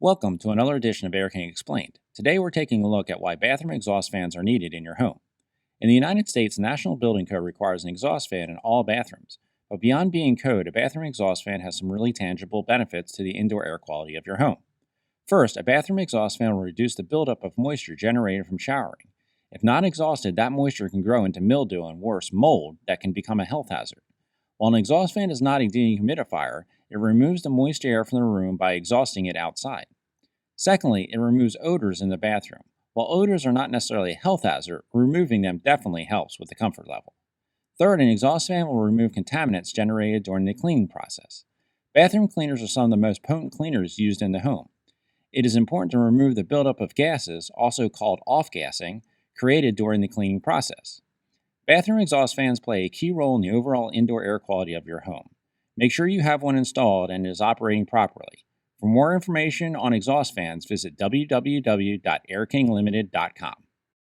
Welcome to another edition of Air King Explained. Today we're taking a look at why bathroom exhaust fans are needed in your home. In the United States, the National Building Code requires an exhaust fan in all bathrooms. But beyond being code, a bathroom exhaust fan has some really tangible benefits to the indoor air quality of your home. First, a bathroom exhaust fan will reduce the buildup of moisture generated from showering. If not exhausted, that moisture can grow into mildew and worse, mold that can become a health hazard. While an exhaust fan is not a dehumidifier, it removes the moist air from the room by exhausting it outside. Secondly, it removes odors in the bathroom. While odors are not necessarily a health hazard, removing them definitely helps with the comfort level. Third, an exhaust fan will remove contaminants generated during the cleaning process. Bathroom cleaners are some of the most potent cleaners used in the home. It is important to remove the buildup of gases, also called off-gassing, created during the cleaning process. Bathroom exhaust fans play a key role in the overall indoor air quality of your home. Make sure you have one installed and is operating properly. For more information on exhaust fans, visit www.airkinglimited.com.